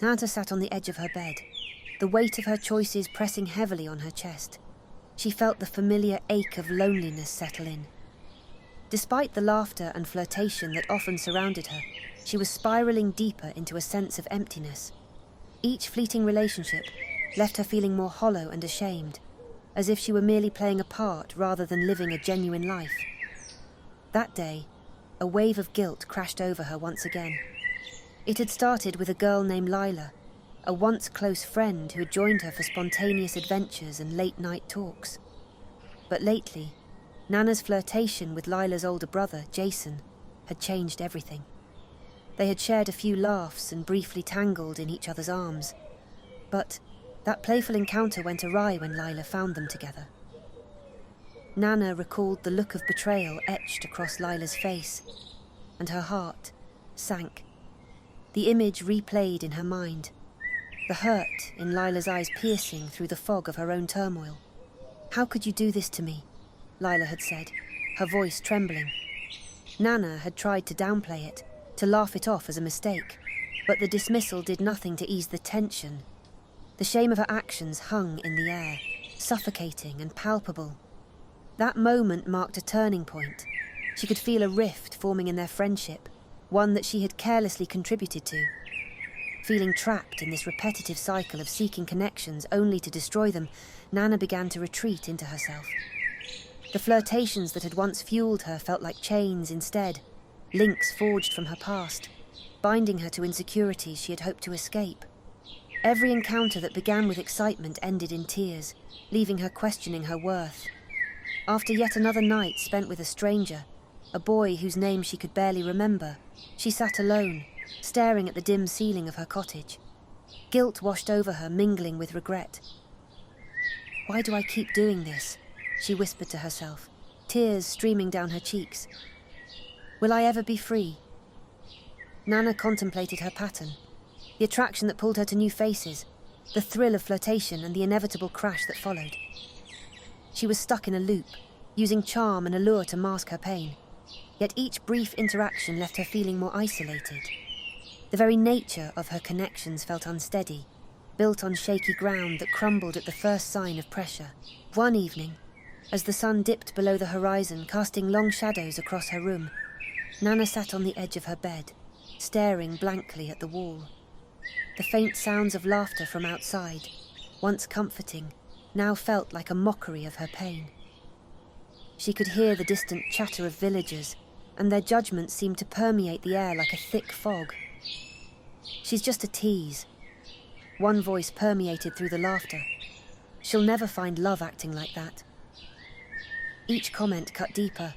Nana sat on the edge of her bed, the weight of her choices pressing heavily on her chest. She felt the familiar ache of loneliness settle in. Despite the laughter and flirtation that often surrounded her, she was spiraling deeper into a sense of emptiness. Each fleeting relationship left her feeling more hollow and ashamed, as if she were merely playing a part rather than living a genuine life. That day, a wave of guilt crashed over her once again. It had started with a girl named Lila, a once close friend who had joined her for spontaneous adventures and late-night talks. But lately, Nana's flirtation with Lila's older brother, Jason, had changed everything. They had shared a few laughs and briefly tangled in each other's arms. But that playful encounter went awry when Lila found them together. Nana recalled the look of betrayal etched across Lila's face, and her heart sank. The image replayed in her mind, the hurt in Lila's eyes piercing through the fog of her own turmoil. "How could you do this to me?" Lila had said, her voice trembling. Nana had tried to downplay it, to laugh it off as a mistake, but the dismissal did nothing to ease the tension. The shame of her actions hung in the air, suffocating and palpable. That moment marked a turning point. She could feel a rift forming in their friendship, one that she had carelessly contributed to. Feeling trapped in this repetitive cycle of seeking connections only to destroy them, Nana began to retreat into herself. The flirtations that had once fueled her felt like chains instead, links forged from her past, binding her to insecurities she had hoped to escape. Every encounter that began with excitement ended in tears, leaving her questioning her worth. After yet another night spent with a stranger, a boy whose name she could barely remember, she sat alone, staring at the dim ceiling of her cottage. Guilt washed over her, mingling with regret. "Why do I keep doing this?" she whispered to herself, tears streaming down her cheeks. "Will I ever be free?" Nana contemplated her pattern, the attraction that pulled her to new faces, the thrill of flirtation and the inevitable crash that followed. She was stuck in a loop, using charm and allure to mask her pain. Yet each brief interaction left her feeling more isolated. The very nature of her connections felt unsteady, built on shaky ground that crumbled at the first sign of pressure. One evening, as the sun dipped below the horizon, casting long shadows across her room, Nana sat on the edge of her bed, staring blankly at the wall. The faint sounds of laughter from outside, once comforting, now felt like a mockery of her pain. She could hear the distant chatter of villagers, and their judgments seemed to permeate the air like a thick fog. "She's just a tease." One voice permeated through the laughter. "She'll never find love acting like that." Each comment cut deeper,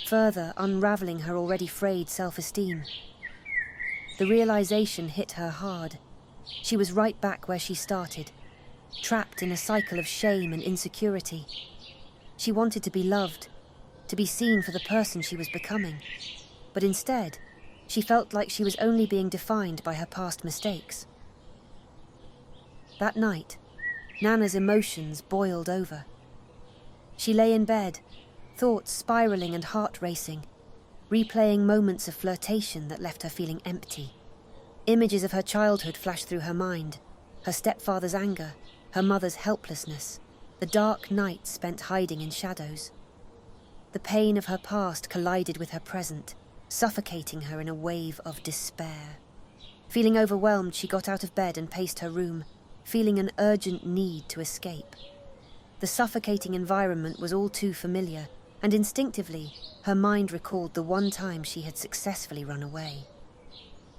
further unraveling her already frayed self-esteem. The realization hit her hard. She was right back where she started, trapped in a cycle of shame and insecurity. She wanted to be loved, to be seen for the person she was becoming. But instead, she felt like she was only being defined by her past mistakes. That night, Nana's emotions boiled over. She lay in bed, thoughts spiraling and heart racing, replaying moments of flirtation that left her feeling empty. Images of her childhood flashed through her mind, her stepfather's anger, her mother's helplessness, the dark nights spent hiding in shadows. The pain of her past collided with her present, suffocating her in a wave of despair. Feeling overwhelmed, she got out of bed and paced her room, feeling an urgent need to escape. The suffocating environment was all too familiar, and instinctively, her mind recalled the one time she had successfully run away.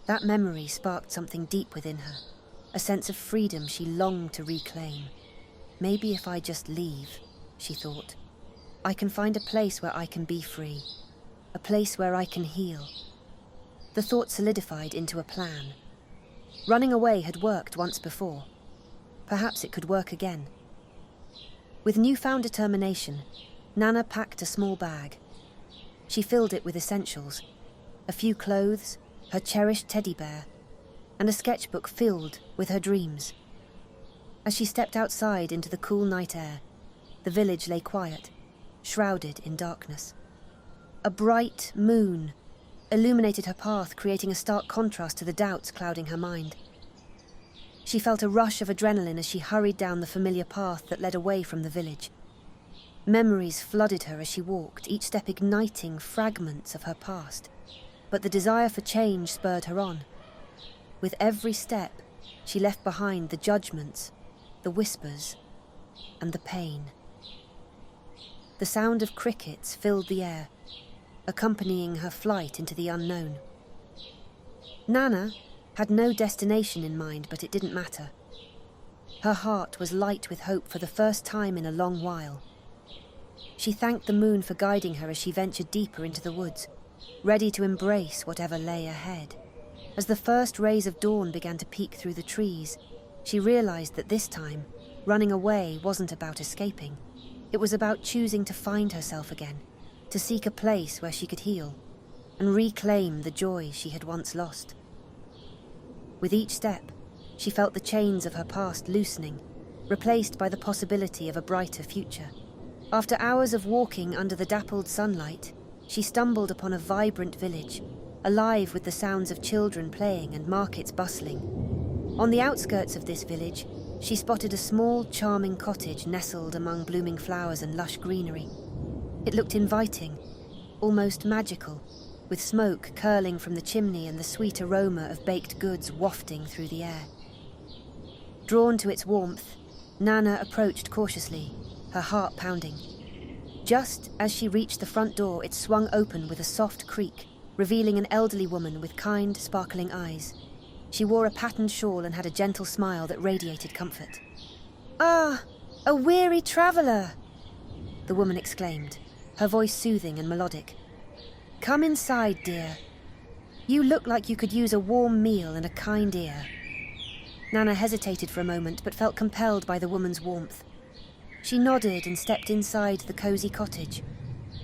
That memory sparked something deep within her, a sense of freedom she longed to reclaim. "Maybe if I just leave," she thought, "I can find a place where I can be free, a place where I can heal." The thought solidified into a plan. Running away had worked once before. Perhaps it could work again. With newfound determination, Nana packed a small bag. She filled it with essentials, a few clothes, her cherished teddy bear, and a sketchbook filled with her dreams. As she stepped outside into the cool night air, the village lay quiet, shrouded in darkness. A bright moon illuminated her path, creating a stark contrast to the doubts clouding her mind. She felt a rush of adrenaline as she hurried down the familiar path that led away from the village. Memories flooded her as she walked, each step igniting fragments of her past. But the desire for change spurred her on. With every step, she left behind the judgments, the whispers, and the pain. The sound of crickets filled the air, accompanying her flight into the unknown. Nana had no destination in mind, but it didn't matter. Her heart was light with hope for the first time in a long while. She thanked the moon for guiding her as she ventured deeper into the woods, ready to embrace whatever lay ahead. As the first rays of dawn began to peek through the trees, she realized that this time, running away wasn't about escaping. It was about choosing to find herself again, to seek a place where she could heal, and reclaim the joy she had once lost. With each step, she felt the chains of her past loosening, replaced by the possibility of a brighter future. After hours of walking under the dappled sunlight, she stumbled upon a vibrant village, alive with the sounds of children playing and markets bustling. On the outskirts of this village, she spotted a small, charming cottage nestled among blooming flowers and lush greenery. It looked inviting, almost magical, with smoke curling from the chimney and the sweet aroma of baked goods wafting through the air. Drawn to its warmth, Nana approached cautiously, her heart pounding. Just as she reached the front door, it swung open with a soft creak, revealing an elderly woman with kind, sparkling eyes. She wore a patterned shawl and had a gentle smile that radiated comfort. "Ah, a weary traveller!" the woman exclaimed, her voice soothing and melodic. "Come inside, dear. You look like you could use a warm meal and a kind ear." Nana hesitated for a moment, but felt compelled by the woman's warmth. She nodded and stepped inside the cosy cottage.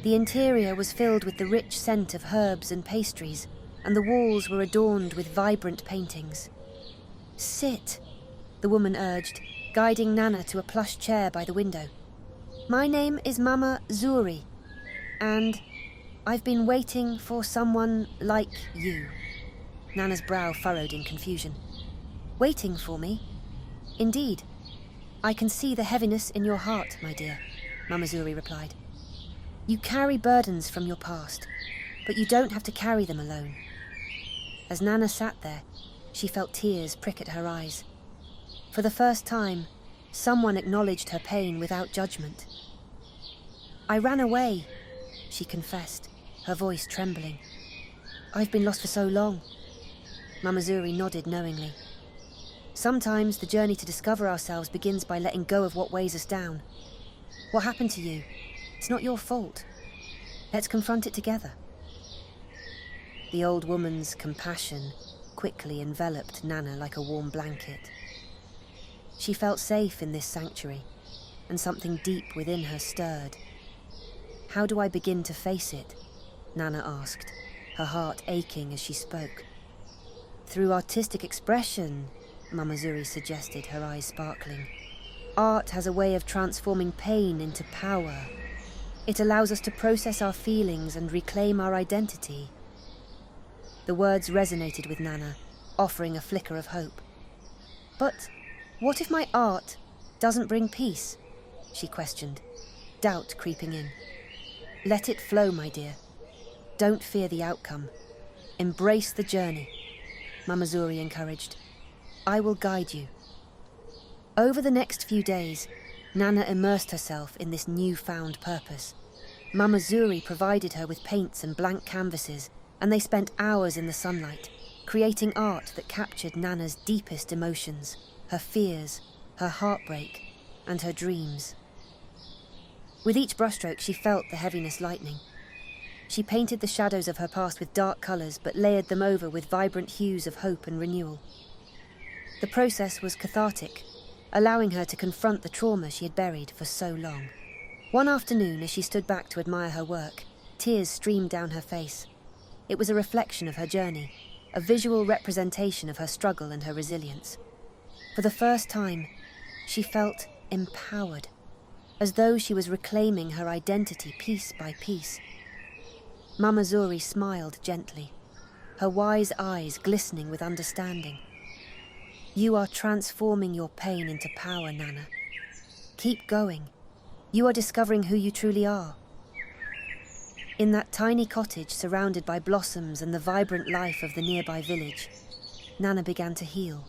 The interior was filled with the rich scent of herbs and pastries, and the walls were adorned with vibrant paintings. "Sit," the woman urged, guiding Nana to a plush chair by the window. "My name is Mama Zuri, and I've been waiting for someone like you." Nana's brow furrowed in confusion. "Waiting for me? Indeed. I can see the heaviness in your heart, my dear," Mama Zuri replied. "You carry burdens from your past, but you don't have to carry them alone." As Nana sat there, she felt tears prick at her eyes. For the first time, someone acknowledged her pain without judgment. "I ran away," she confessed, her voice trembling. "I've been lost for so long." Mama Zuri nodded knowingly. Sometimes the journey to discover ourselves begins by letting go of what weighs us down. What happened to you? It's not your fault. Let's confront it together. The old woman's compassion quickly enveloped Nana like a warm blanket. She felt safe in this sanctuary, and something deep within her stirred. "How do I begin to face it?" Nana asked, her heart aching as she spoke. "Through artistic expression," Mama Zuri suggested, her eyes sparkling. "Art has a way of transforming pain into power. It allows us to process our feelings and reclaim our identity." The words resonated with Nana, offering a flicker of hope. "But what if my art doesn't bring peace?" she questioned, doubt creeping in. "Let it flow, my dear. Don't fear the outcome. Embrace the journey," Mama Zuri encouraged. "I will guide you." Over the next few days, Nana immersed herself in this newfound purpose. Mama Zuri provided her with paints and blank canvases, and they spent hours in the sunlight, creating art that captured Nana's deepest emotions, her fears, her heartbreak, and her dreams. With each brushstroke, she felt the heaviness lightening. She painted the shadows of her past with dark colours, but layered them over with vibrant hues of hope and renewal. The process was cathartic, allowing her to confront the trauma she had buried for so long. One afternoon, as she stood back to admire her work, tears streamed down her face. It was a reflection of her journey, a visual representation of her struggle and her resilience. For the first time, she felt empowered, as though she was reclaiming her identity piece by piece. Mama Zuri smiled gently, her wise eyes glistening with understanding. You are transforming your pain into power, Nana. Keep going. You are discovering who you truly are. In that tiny cottage surrounded by blossoms and the vibrant life of the nearby village, Nana began to heal.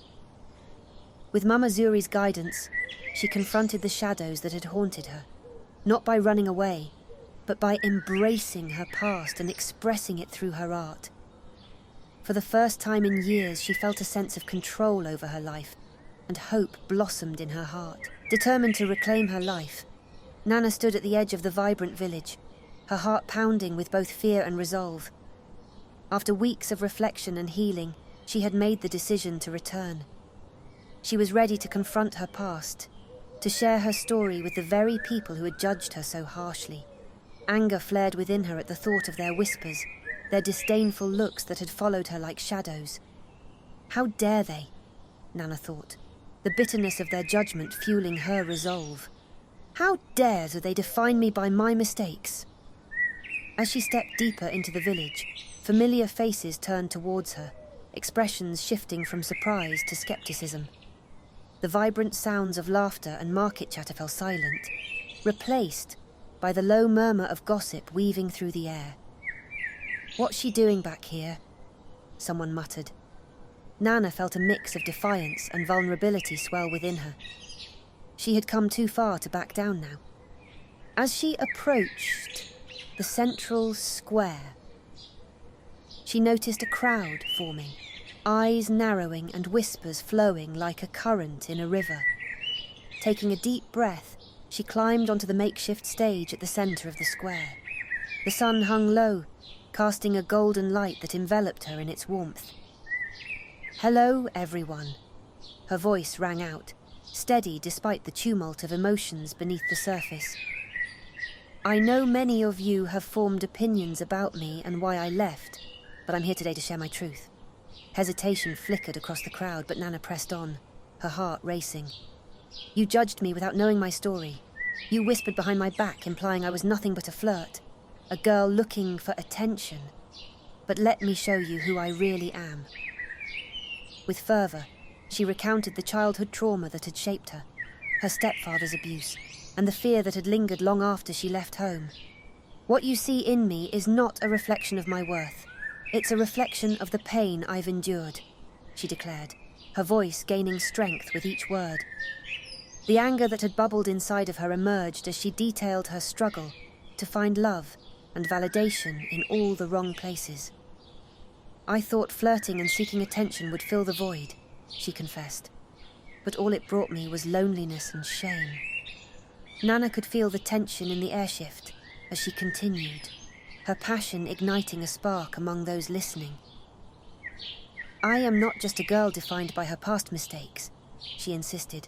With Mama Zuri's guidance, she confronted the shadows that had haunted her, not by running away, but by embracing her past and expressing it through her art. For the first time in years, she felt a sense of control over her life, and hope blossomed in her heart. Determined to reclaim her life, Nana stood at the edge of the vibrant village, her heart pounding with both fear and resolve. After weeks of reflection and healing, she had made the decision to return. She was ready to confront her past, to share her story with the very people who had judged her so harshly. Anger flared within her at the thought of their whispers, their disdainful looks that had followed her like shadows. How dare they? Nana thought, the bitterness of their judgment fueling her resolve. How dare they define me by my mistakes? As she stepped deeper into the village, familiar faces turned towards her, expressions shifting from surprise to skepticism. The vibrant sounds of laughter and market chatter fell silent, replaced by the low murmur of gossip weaving through the air. "What's she doing back here?" someone muttered. Nana felt a mix of defiance and vulnerability swell within her. She had come too far to back down now. As she approached the central square, she noticed a crowd forming, eyes narrowing and whispers flowing like a current in a river. Taking a deep breath, she climbed onto the makeshift stage at the center of the square. The sun hung low, casting a golden light that enveloped her in its warmth. "Hello, everyone," her voice rang out, steady despite the tumult of emotions beneath the surface. "I know many of you have formed opinions about me and why I left, but I'm here today to share my truth." Hesitation flickered across the crowd, but Nana pressed on, her heart racing. "You judged me without knowing my story. You whispered behind my back, implying I was nothing but a flirt, a girl looking for attention. But let me show you who I really am." With fervour, she recounted the childhood trauma that had shaped her, her stepfather's abuse, and the fear that had lingered long after she left home. "What you see in me is not a reflection of my worth. It's a reflection of the pain I've endured," she declared, her voice gaining strength with each word. The anger that had bubbled inside of her emerged as she detailed her struggle to find love and validation in all the wrong places. "I thought flirting and seeking attention would fill the void," she confessed, "but all it brought me was loneliness and shame." Nana could feel the tension in the airshift as she continued, her passion igniting a spark among those listening. "I am not just a girl defined by her past mistakes," she insisted.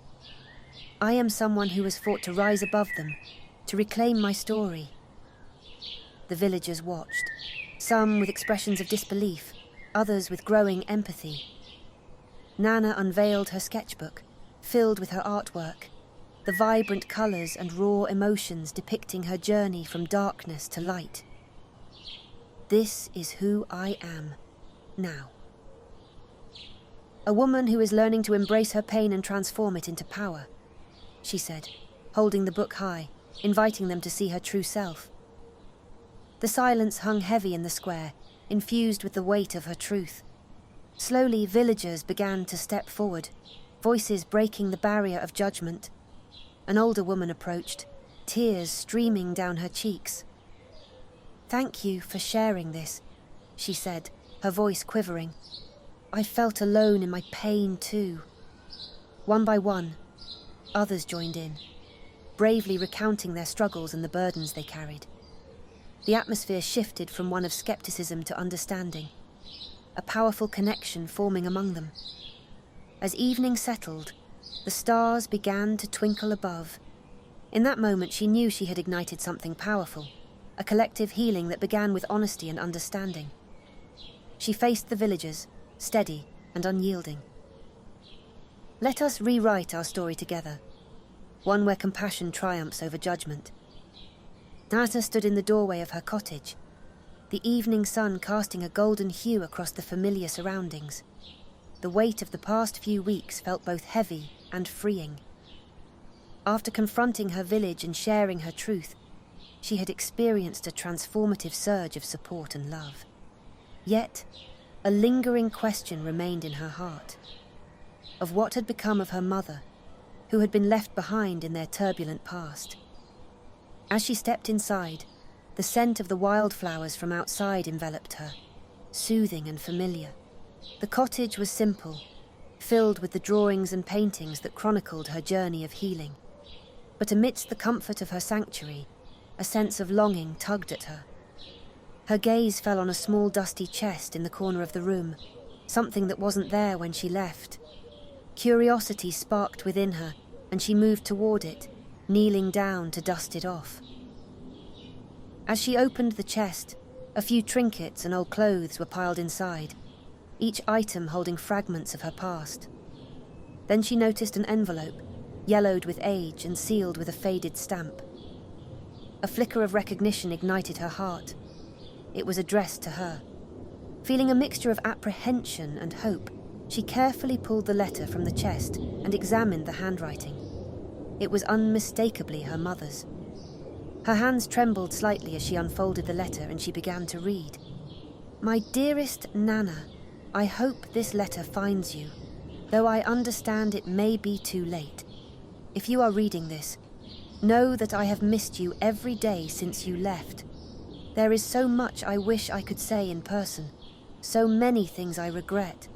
"I am someone who has fought to rise above them, to reclaim my story." The villagers watched, some with expressions of disbelief, others with growing empathy. Nana unveiled her sketchbook, filled with her artwork, the vibrant colours and raw emotions depicting her journey from darkness to light. "This is who I am, now. A woman who is learning to embrace her pain and transform it into power," she said, holding the book high, inviting them to see her true self. The silence hung heavy in the square, infused with the weight of her truth. Slowly, villagers began to step forward, voices breaking the barrier of judgment. An older woman approached, tears streaming down her cheeks. "Thank you for sharing this," she said, her voice quivering. "I felt alone in my pain too." One by one, others joined in, bravely recounting their struggles and the burdens they carried. The atmosphere shifted from one of skepticism to understanding, a powerful connection forming among them. As evening settled, the stars began to twinkle above. In that moment, she knew she had ignited something powerful, a collective healing that began with honesty and understanding. She faced the villagers, steady and unyielding. "Let us rewrite our story together, one where compassion triumphs over judgment." Nana stood in the doorway of her cottage, the evening sun casting a golden hue across the familiar surroundings. the weight of the past few weeks felt both heavy and freeing. After confronting her village and sharing her truth, she had experienced a transformative surge of support and love. Yet, a lingering question remained in her heart, of what had become of her mother, who had been left behind in their turbulent past. As she stepped inside, the scent of the wildflowers from outside enveloped her, soothing and familiar. The cottage was simple, filled with the drawings and paintings that chronicled her journey of healing. But amidst the comfort of her sanctuary, a sense of longing tugged at her. Her gaze fell on a small dusty chest in the corner of the room, something that wasn't there when she left. Curiosity sparked within her, and she moved toward it, kneeling down to dust it off. As she opened the chest, a few trinkets and old clothes were piled inside, each item holding fragments of her past. Then she noticed an envelope, yellowed with age and sealed with a faded stamp. A flicker of recognition ignited her heart. It was addressed to her. Feeling a mixture of apprehension and hope, she carefully pulled the letter from the chest and examined the handwriting. It was unmistakably her mother's. Her hands trembled slightly as she unfolded the letter and she began to read. "My dearest Nana, I hope this letter finds you, though I understand it may be too late. If you are reading this, know that I have missed you every day since you left. There is so much I wish I could say in person, so many things I regret.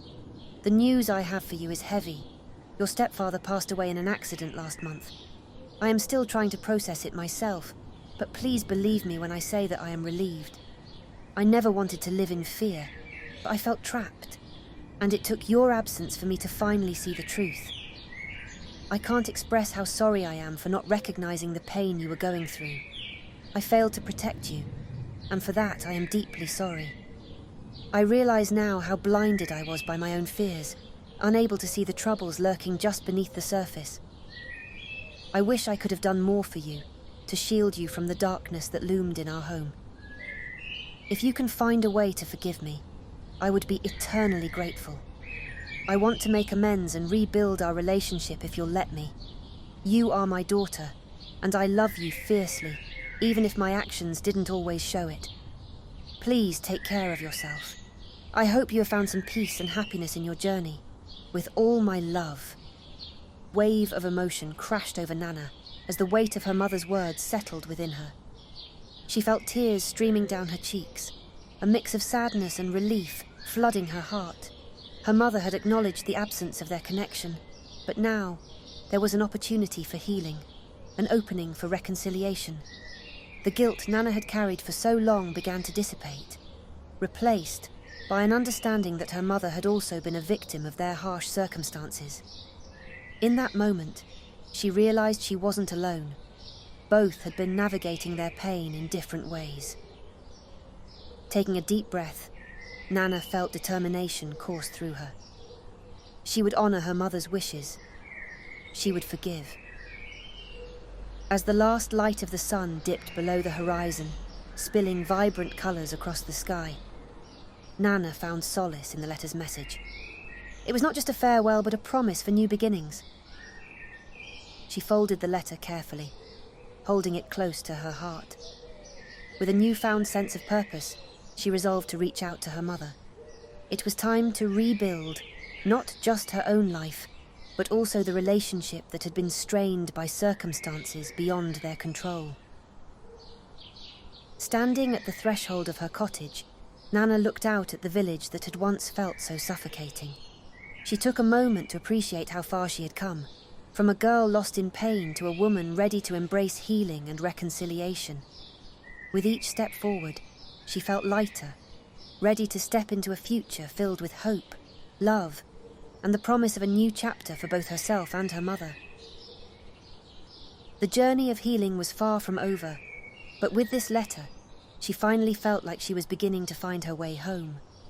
The news I have for you is heavy. Your stepfather passed away in an accident last month. I am still trying to process it myself, but please believe me when I say that I am relieved. I never wanted to live in fear, but I felt trapped, and it took your absence for me to finally see the truth. I can't express how sorry I am for not recognizing the pain you were going through. I failed to protect you, and for that I am deeply sorry. I realize now how blinded I was by my own fears, unable to see the troubles lurking just beneath the surface. I wish I could have done more for you, to shield you from the darkness that loomed in our home. If you can find a way to forgive me, I would be eternally grateful. I want to make amends and rebuild our relationship if you'll let me. You are my daughter, and I love you fiercely, even if my actions didn't always show it. Please take care of yourself. I hope you have found some peace and happiness in your journey. With all my love." Wave of emotion crashed over Nana as the weight of her mother's words settled within her. She felt tears streaming down her cheeks, a mix of sadness and relief flooding her heart. Her mother had acknowledged the absence of their connection, but now there was an opportunity for healing, an opening for reconciliation. The guilt Nana had carried for so long began to dissipate, replaced by an understanding that her mother had also been a victim of their harsh circumstances. In that moment, she realized she wasn't alone. Both had been navigating their pain in different ways. Taking a deep breath, Nana felt determination course through her. She would honor her mother's wishes. She would forgive. As the last light of the sun dipped below the horizon, spilling vibrant colors across the sky, Nana found solace in the letter's message. It was not just a farewell, but a promise for new beginnings. She folded the letter carefully, holding it close to her heart. With a newfound sense of purpose, she resolved to reach out to her mother. It was time to rebuild, not just her own life, but also the relationship that had been strained by circumstances beyond their control. Standing at the threshold of her cottage, Nana looked out at the village that had once felt so suffocating. She took a moment to appreciate how far she had come, from a girl lost in pain to a woman ready to embrace healing and reconciliation. With each step forward, she felt lighter, ready to step into a future filled with hope, love, and the promise of a new chapter for both herself and her mother. The journey of healing was far from over, but with this letter, she finally felt like she was beginning to find her way home.